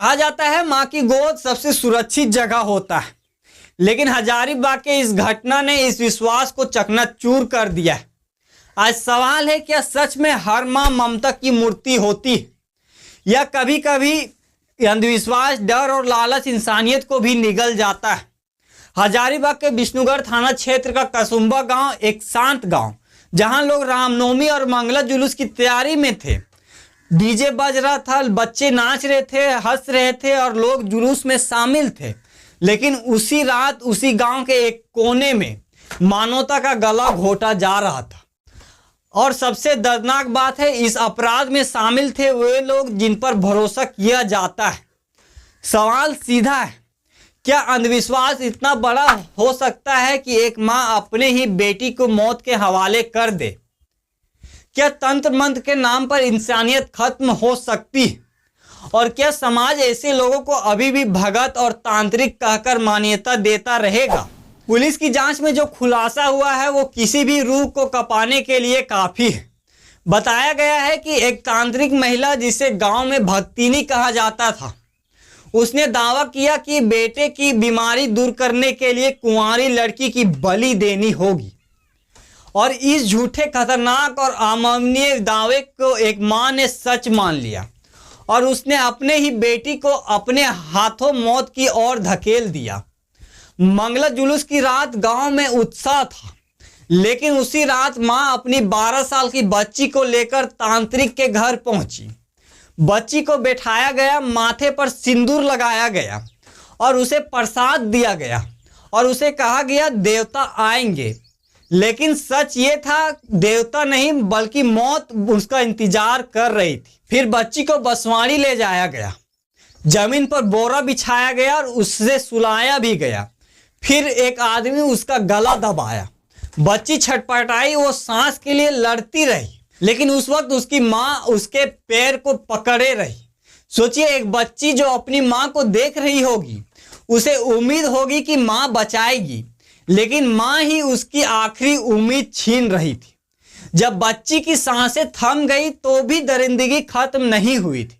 कहा जाता है माँ की गोद सबसे सुरक्षित जगह होता है, लेकिन हजारीबाग के इस घटना ने इस विश्वास को चकनाचूर कर दिया है। आज सवाल है, क्या सच में हर माँ ममता की मूर्ति होती है, या कभी कभी अंधविश्वास, डर और लालच इंसानियत को भी निगल जाता है। हजारीबाग के विष्णुगढ़ थाना क्षेत्र का कसुम्बा गांव एक शांत गांव, जहां लोग रामनवमी और मंगला जुलूस की तैयारी में थे। डीजे बज रहा था, बच्चे नाच रहे थे, हंस रहे थे और लोग जुलूस में शामिल थे। लेकिन उसी रात उसी गांव के एक कोने में मानवता का गला घोटा जा रहा था। और सबसे दर्दनाक बात है, इस अपराध में शामिल थे वे लोग जिन पर भरोसा किया जाता है। सवाल सीधा है, क्या अंधविश्वास इतना बड़ा हो सकता है कि एक माँ अपने ही बेटी को मौत के हवाले कर दे? क्या तंत्र मंत्र के नाम पर इंसानियत खत्म हो सकती है? और क्या समाज ऐसे लोगों को अभी भी भगत और तांत्रिक कहकर मान्यता देता रहेगा? पुलिस की जांच में जो खुलासा हुआ है वो किसी भी रूह को कपाने के लिए काफी है। बताया गया है कि एक तांत्रिक महिला, जिसे गांव में भक्तिनी कहा जाता था, उसने दावा किया कि बेटे की बीमारी दूर करने के लिए कुंवारी लड़की की बलि देनी होगी। और इस झूठे, खतरनाक और अमानवीय दावे को एक मां ने सच मान लिया और उसने अपने ही बेटी को अपने हाथों मौत की ओर धकेल दिया। मंगला जुलूस की रात गांव में उत्साह था, लेकिन उसी रात मां अपनी 12 साल की बच्ची को लेकर तांत्रिक के घर पहुंची। बच्ची को बैठाया गया, माथे पर सिंदूर लगाया गया और उसे प्रसाद दिया गया और उसे कहा गया देवता आएंगे। लेकिन सच ये था, देवता नहीं बल्कि मौत उसका इंतजार कर रही थी। फिर बच्ची को बसवाड़ी ले जाया गया, जमीन पर बोरा बिछाया गया और उससे सुलाया भी गया। फिर एक आदमी उसका गला दबाया। बच्ची छटपटाई, वो सांस के लिए लड़ती रही, लेकिन उस वक्त उसकी माँ उसके पैर को पकड़े रही। सोचिए, एक बच्ची जो अपनी माँ को देख रही होगी, उसे उम्मीद होगी कि माँ बचाएगी, लेकिन माँ ही उसकी आखिरी उम्मीद छीन रही थी। जब बच्ची की सांसें थम गई तो भी दरिंदगी खत्म नहीं हुई थी।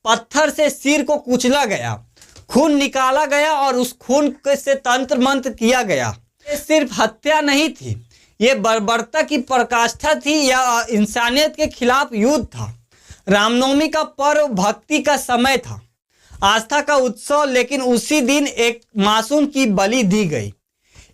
पत्थर से सिर को कुचला गया, खून निकाला गया और उस खून से तंत्र मंत्र किया गया। ये सिर्फ हत्या नहीं थी, ये बर्बरता की पराकाष्ठा थी या इंसानियत के खिलाफ युद्ध था। रामनवमी का पर्व भक्ति का समय था, आस्था का उत्सव, लेकिन उसी दिन एक मासूम की बलि दी गई।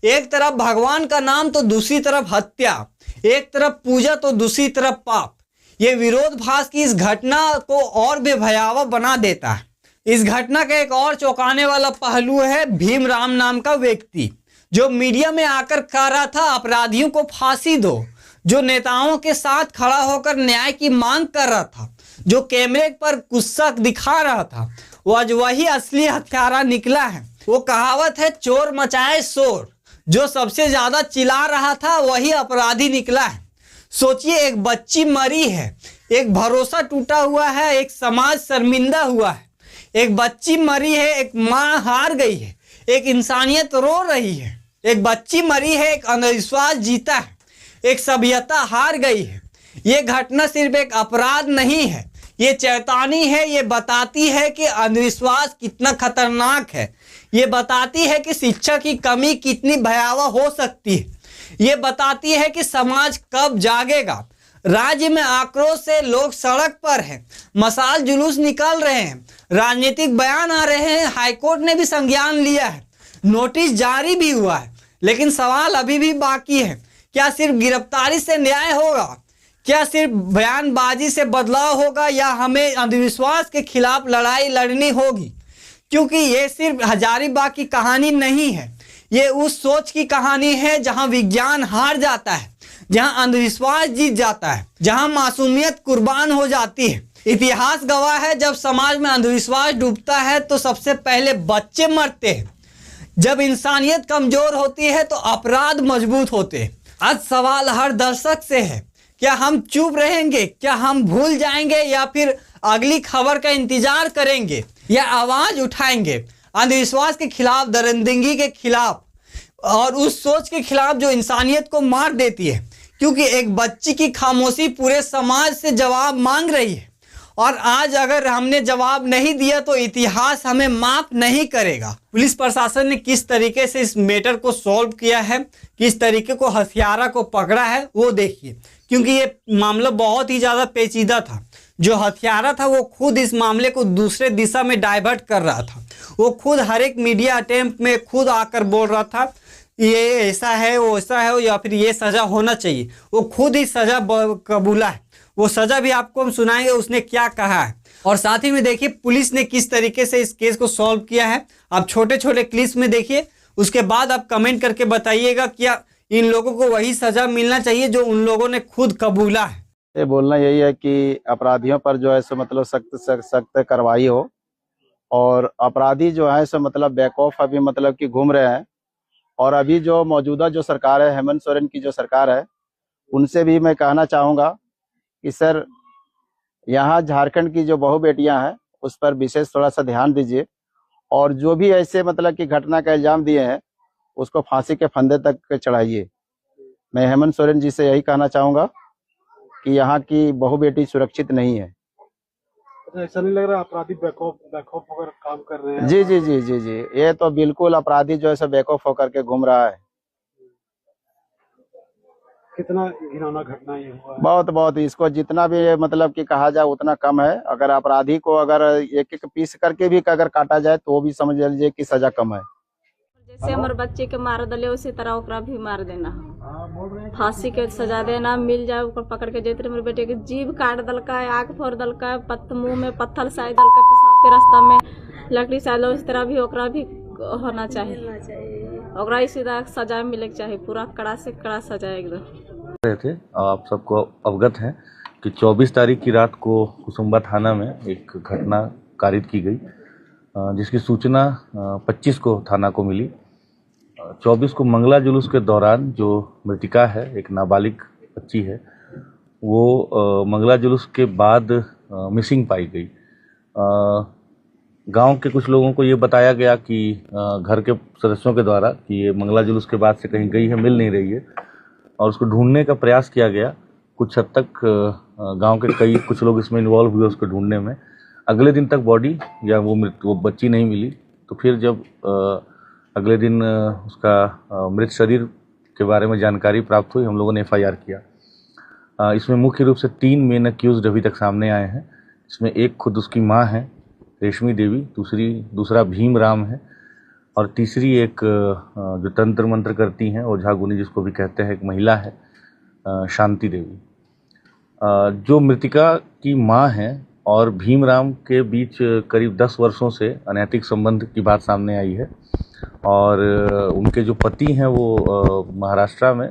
एक तरफ भगवान का नाम तो दूसरी तरफ हत्या, एक तरफ पूजा तो दूसरी तरफ पाप। ये विरोधाभास की इस घटना को और भी भयावह बना देता है। इस घटना का एक और चौंकाने वाला पहलू है भीम राव नाम का व्यक्ति, जो मीडिया में आकर कह रहा था अपराधियों को फांसी दो, जो नेताओं के साथ खड़ा होकर न्याय की मांग कर रहा था, जो कैमरे पर गुस्सा दिखा रहा था, वो आज वही असली हत्यारा निकला है। वो कहावत है, चोर मचाए शोर, जो सबसे ज्यादा चिल्ला रहा था वही अपराधी निकला है। सोचिए, एक बच्ची मरी है, एक भरोसा टूटा हुआ है, एक समाज शर्मिंदा हुआ है। एक बच्ची मरी है, एक माँ हार गई है, एक इंसानियत रो रही है। एक बच्ची मरी है, एक अंधविश्वास जीता है, एक सभ्यता हार गई है। ये घटना सिर्फ एक अपराध नहीं है, ये चेतावनी है। ये बताती है कि अंधविश्वास कितना खतरनाक है। ये बताती है कि शिक्षा की कमी कितनी भयावह हो सकती है। ये बताती है कि समाज कब जागेगा। राज्य में आक्रोश से लोग सड़क पर हैं, मशाल जुलूस निकल रहे हैं, राजनीतिक बयान आ रहे हैं, हाईकोर्ट ने भी संज्ञान लिया है, नोटिस जारी भी हुआ है। लेकिन सवाल अभी भी बाकी है, क्या सिर्फ गिरफ्तारी से न्याय होगा? क्या सिर्फ बयानबाजी से बदलाव होगा, या हमें अंधविश्वास के खिलाफ लड़ाई लड़नी होगी? क्योंकि ये सिर्फ हजारीबाग की कहानी नहीं है, ये उस सोच की कहानी है जहां विज्ञान हार जाता है, जहां अंधविश्वास जीत जाता है, जहां मासूमियत कुर्बान हो जाती है। इतिहास गवाह है, जब समाज में अंधविश्वास डूबता है तो सबसे पहले बच्चे मरते हैं। जब इंसानियत कमजोर होती है तो अपराध मजबूत होते हैं। आज सवाल हर दर्शक से है, क्या हम चुप रहेंगे, क्या हम भूल जाएंगे, या फिर अगली खबर का इंतजार करेंगे, या आवाज उठाएंगे अंधविश्वास के खिलाफ, दरिंदगी के खिलाफ और उस सोच के खिलाफ जो इंसानियत को मार देती है। क्योंकि एक बच्ची की खामोशी पूरे समाज से जवाब मांग रही है और आज अगर हमने जवाब नहीं दिया तो इतिहास हमें माफ नहीं करेगा। पुलिस प्रशासन ने किस तरीके से इस मैटर को सॉल्व किया है, किस तरीके को हत्यारा को पकड़ा है, वो देखिए, क्योंकि ये मामला बहुत ही ज़्यादा पेचीदा था। जो हत्यारा था वो खुद इस मामले को दूसरे दिशा में डाइवर्ट कर रहा था। वो खुद हर एक मीडिया अटेम्प्ट में खुद आकर बोल रहा था ये ऐसा है, वो ऐसा है, या फिर ये सज़ा होना चाहिए। वो खुद ही सज़ा कबूला है। वो सज़ा भी आपको हम सुनाएंगे उसने क्या कहा है। और साथ ही में देखिए पुलिस ने किस तरीके से इस केस को सॉल्व किया है। आप छोटे छोटे क्लिप्स में देखिए, उसके बाद आप कमेंट करके बताइएगा क्या इन लोगों को वही सज़ा मिलना चाहिए जो उन लोगों ने खुद कबूला है। ये बोलना यही है कि अपराधियों पर जो है सो मतलब सख्त कार्रवाई हो, और अपराधी जो है सो मतलब बैक ऑफ अभी मतलब कि घूम रहे हैं। और अभी जो मौजूदा जो सरकार है, हेमंत सोरेन की जो सरकार है, उनसे भी मैं कहना चाहूँगा कि सर यहाँ झारखंड की जो बहू बेटियां हैं उस पर विशेष थोड़ा सा ध्यान दीजिए, और जो भी ऐसे मतलब कि घटना का इल्जाम दिए हैं उसको फांसी के फंदे तक चढ़ाइए। मैं हेमंत सोरेन जी से यही कहना चाहूँगा कि यहाँ की बहू बेटी सुरक्षित नहीं है। ऐसा नहीं लग रहा अपराधी बैक ऑफ होकर काम कर रहे हैं? जी जी जी जी जी, ये तो बिल्कुल अपराधी जो है सो बैक ऑफ होकर के घूम रहा है। कितना घिनौना घटना ये हुआ है। बहुत बहुत, इसको जितना भी मतलब कि कहा जाए उतना कम है। अगर अपराधी को अगर एक एक पीस करके भी अगर काटा जाए तो वो भी समझ लीजिए कि सजा कम है। जैसे हमारे बच्चे के मार दिले उसी तरह ओकरा भी मार देना, फांसी के सजा देना, मिल जाए ओकर पकड़ के। जैसे मेरे बेटे के जीभ काट दलका है, आग फोड़ दलका है, मुंह में पत्थर साय दलका, पेशाब के रास्ता में लकड़ी साय, उस तरह भी ओकरा भी होना चाहिए। ओकरा इसी तरह सजा मिले चाहिए, पूरा कड़ा से कड़ा सजा एकदम। रहे थे, आप सबको अवगत है कि 24 तारीख की रात को कुसुम्बा थाना में एक घटना कारित की गई, जिसकी सूचना 25 को थाना को मिली। 24 को मंगला जुलूस के दौरान जो मृतिका है, एक नाबालिग बच्ची है, वो मंगला जुलूस के बाद मिसिंग पाई गई। गांव के कुछ लोगों को ये बताया गया कि घर के सदस्यों के द्वारा कि ये मंगला जुलूस के बाद से कहीं गई है, मिल नहीं रही है, और उसको ढूंढने का प्रयास किया गया। कुछ हद तक गांव के कुछ लोग इसमें इन्वॉल्व हुए उसको ढूंढने में। अगले दिन तक बॉडी या वो बच्ची नहीं मिली। तो फिर जब अगले दिन उसका मृत शरीर के बारे में जानकारी प्राप्त हुई, हम लोगों ने FIR किया। इसमें मुख्य रूप से 3 मेन अक्यूज्ड अभी तक सामने आए हैं। इसमें एक खुद उसकी माँ है रेशमी देवी, दूसरा भीम राम है, और तीसरी एक जो तंत्र मंत्र करती हैं, ओझा गुनी जिसको भी कहते हैं, एक महिला है शांति देवी। जो मृतिका की माँ है और भीमराम के बीच करीब 10 वर्षों से अनैतिक संबंध की बात सामने आई है, और उनके जो पति हैं वो महाराष्ट्र में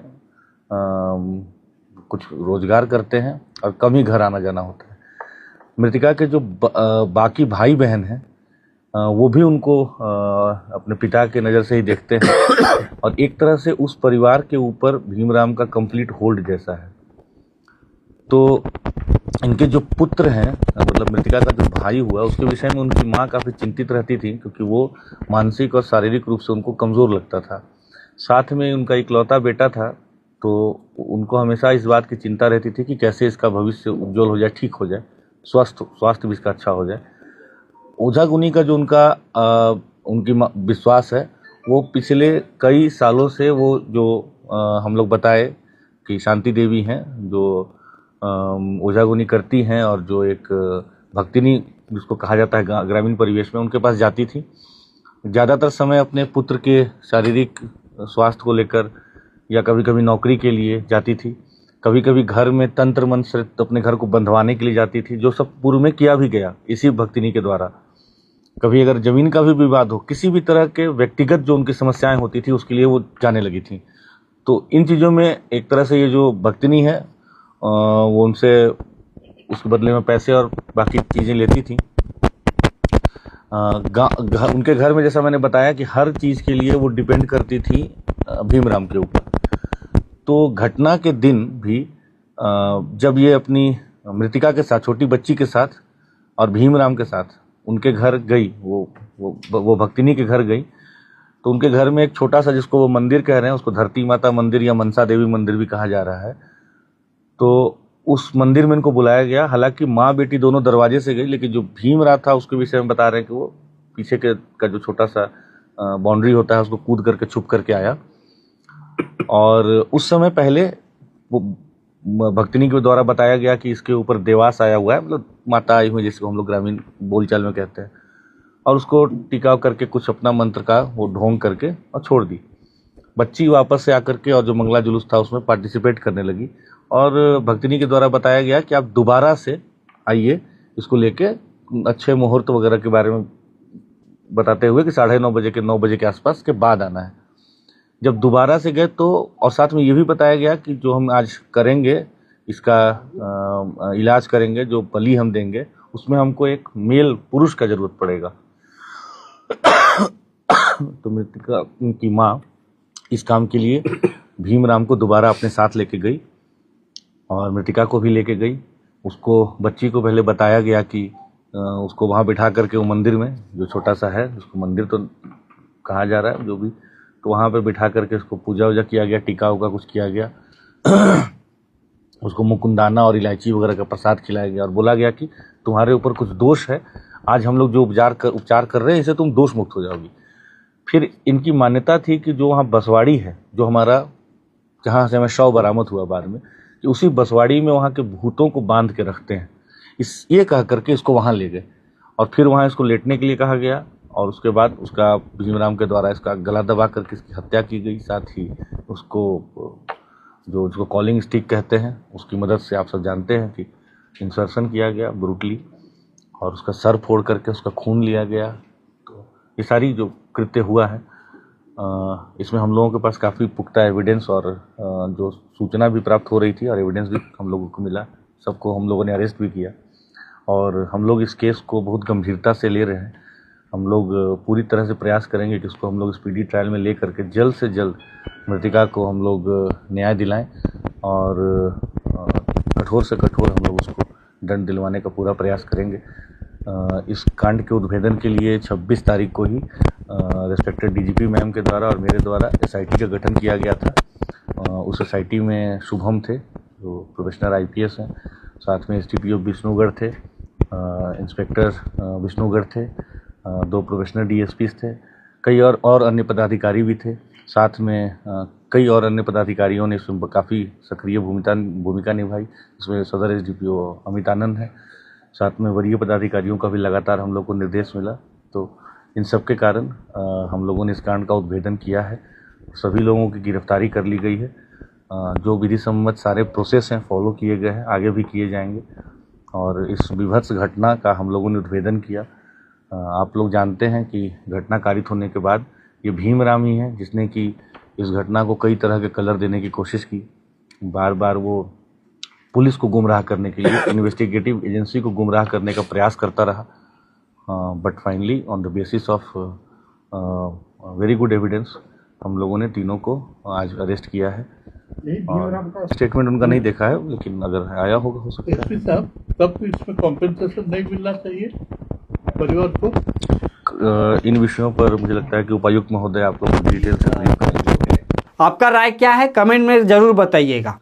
कुछ रोजगार करते हैं और कम ही घर आना जाना होता है। मृतिका के जो बाकी भाई बहन हैं वो भी उनको अपने पिता के नज़र से ही देखते हैं, और एक तरह से उस परिवार के ऊपर भीमराम का कंप्लीट होल्ड जैसा है। तो इनके जो पुत्र हैं, मतलब मृतिका का जो भाई हुआ, उसके विषय में उनकी माँ काफ़ी चिंतित रहती थी, क्योंकि वो मानसिक और शारीरिक रूप से उनको कमज़ोर लगता था। साथ में उनका इकलौता बेटा था, तो उनको हमेशा इस बात की चिंता रहती थी कि कैसे इसका भविष्य उज्जवल हो जाए, ठीक हो जाए, स्वास्थ्य भी इसका अच्छा हो जाए। ओझा गुनी का जो उनकी विश्वास है, वो पिछले कई सालों से वो जो हम लोग बताए कि शांति देवी हैं, जो ओझा गुनी करती हैं, और जो एक भक्तिनी जिसको कहा जाता है ग्रामीण परिवेश में, उनके पास जाती थी। ज़्यादातर समय अपने पुत्र के शारीरिक स्वास्थ्य को लेकर या कभी कभी नौकरी के लिए जाती थी, कभी कभी घर में तंत्र मंत्र से अपने घर को बंधवाने के लिए जाती थी, जो सब पूर्व में किया भी गया इसी भक्तिनी के द्वारा। कभी अगर ज़मीन का भी विवाद हो, किसी भी तरह के व्यक्तिगत जो उनकी समस्याएं होती थी, उसके लिए वो जाने लगी थी। तो इन चीज़ों में एक तरह से ये जो भक्तिनी है वो उनसे उसके बदले में पैसे और बाकी चीज़ें लेती थी। उनके घर में जैसा मैंने बताया कि हर चीज़ के लिए वो डिपेंड करती थी भीमराम के ऊपर। तो घटना के दिन भी जब ये अपनी मृतिका के साथ, छोटी बच्ची के साथ और भीमराम के साथ उनके घर गई, वो भक्तिनी के घर गई, तो उनके घर में एक छोटा सा, जिसको वो मंदिर कह रहे हैं, उसको धरती माता मंदिर या मनसा देवी मंदिर भी कहा जा रहा है, तो उस मंदिर में इनको बुलाया गया। हालांकि माँ बेटी दोनों दरवाजे से गई, लेकिन जो भीमराव था उसके विषय में बता रहे हैं कि वो पीछे का जो छोटा सा बाउंड्री होता है उसको कूद करके छुप करके आया। और उस समय पहले वो भक्तिनी के द्वारा बताया गया कि इसके ऊपर देवास आया हुआ है, मतलब माता आई हुई जिसको हम लोग ग्रामीण बोलचाल में कहते हैं, और उसको टिकाव करके कुछ अपना मंत्र का वो ढोंग करके और छोड़ दी। बच्ची वापस से आकर के और जो मंगला जुलूस था उसमें पार्टिसिपेट करने लगी, और भक्तिनी के द्वारा बताया गया कि आप दोबारा से आइए, इसको लेके अच्छे मुहूर्त वगैरह के बारे में बताते हुए कि 9:30 बजे के 9 बजे के आसपास के बाद आना है। जब दोबारा से गए तो, और साथ में ये भी बताया गया कि जो हम आज करेंगे इसका इलाज करेंगे, जो बलि हम देंगे उसमें हमको एक मेल पुरुष का जरूरत पड़ेगा। तो मृतिका की माँ इस काम के लिए भीमराव को दोबारा अपने साथ लेके गई और मृतिका को भी लेके गई। उसको, बच्ची को पहले बताया गया कि उसको वहाँ बिठा करके वो मंदिर में, जो छोटा सा है उसको मंदिर तो कहा जा रहा है जो भी, तो वहाँ पे बिठा करके उसको पूजा वूजा किया गया, टीका उका कुछ किया गया। उसको मुकुंदाना और इलायची वगैरह का प्रसाद खिलाया गया और बोला गया कि तुम्हारे ऊपर कुछ दोष है, आज हम लोग जो उपचार कर रहे हैं इससे तुम दोष मुक्त हो जाओगी। फिर इनकी मान्यता थी कि जो वहाँ बसवाड़ी है, जो हमारा जहाँ से हमें शव बरामद हुआ बाद में, कि उसी बसवाड़ी में वहाँ के भूतों को बांध के रखते हैं। ये कह करके इसको वहाँ ले गए और फिर वहाँ इसको लेटने के लिए कहा गया, और उसके बाद उसका भीमराव के द्वारा इसका गला दबा करके इसकी हत्या की गई। साथ ही उसको कॉलिंग स्टिक कहते हैं उसकी मदद से, आप सब जानते हैं कि इंसर्शन किया गया ब्रूटली, और उसका सर फोड़ करके उसका खून लिया गया। तो ये सारी जो कृत्य हुआ है, इसमें हम लोगों के पास काफ़ी पुख्ता एविडेंस और जो सूचना भी प्राप्त हो रही थी और एविडेंस भी हम लोगों को मिला। सबको हम लोगों ने अरेस्ट भी किया और हम लोग इस केस को बहुत गंभीरता से ले रहे हैं। हम लोग पूरी तरह से प्रयास करेंगे कि इसको हम लोग स्पीडी ट्रायल में ले करके जल्द से जल्द मृतिका को हम लोग न्याय दिलाएं और कठोर से कठोर हम लोग उसको दंड दिलवाने का पूरा प्रयास करेंगे। इस कांड के उद्भेदन के लिए 26 तारीख को ही रेस्पेक्टेड डीजीपी मैम के द्वारा और मेरे द्वारा एसआईटी का गठन किया गया था। उस एसआईटी में शुभम थे जो प्रोफेशनल आईपीएस हैं, साथ में एसडीपीओ विष्णुगढ़ थे, इंस्पेक्टर विष्णुगढ़ थे, 2 प्रोफेशनल डीएसपीज थे, कई और अन्य पदाधिकारी भी थे। साथ में कई और अन्य पदाधिकारियों ने इसमें काफ़ी सक्रिय भूमिका निभाई। इसमें सदर एसडीपीओ अमित आनंद है, साथ में वरीय पदाधिकारियों का भी लगातार हम लोग को निर्देश मिला। तो इन सब के कारण हम लोगों ने इस कांड का उद्भेदन किया है। सभी लोगों की गिरफ्तारी कर ली गई है। जो विधि सम्मत सारे प्रोसेस हैं फॉलो किए गए हैं, आगे भी किए जाएंगे, और इस विभत्स घटना का हम लोगों ने उद्भेदन किया। आप लोग जानते हैं कि घटना कारित होने के बाद ये भीमराव ही है जिसने कि इस घटना को कई तरह के कलर देने की कोशिश की। बार बार वो पुलिस को गुमराह करने के लिए, इन्वेस्टिगेटिव एजेंसी को गुमराह करने का प्रयास करता रहा, but finally on the basis of very good evidence हम लोगों ने तीनों को आज अरेस्ट किया है। और स्टेटमेंट उनका नहीं देखा है, लेकिन अगर आया होगा हो सकता है। एसपी साहब, तब इसमें कॉम्पेंसेशन नहीं मिलना चाहिए परिवार को? इन विषयों पर मुझे लगता है कि उपायुक्त महोदय आप लोगों को डिटेल से ब्रीफ करेंगे। आपका राय क्या है कमेंट में जरूर बताइएगा।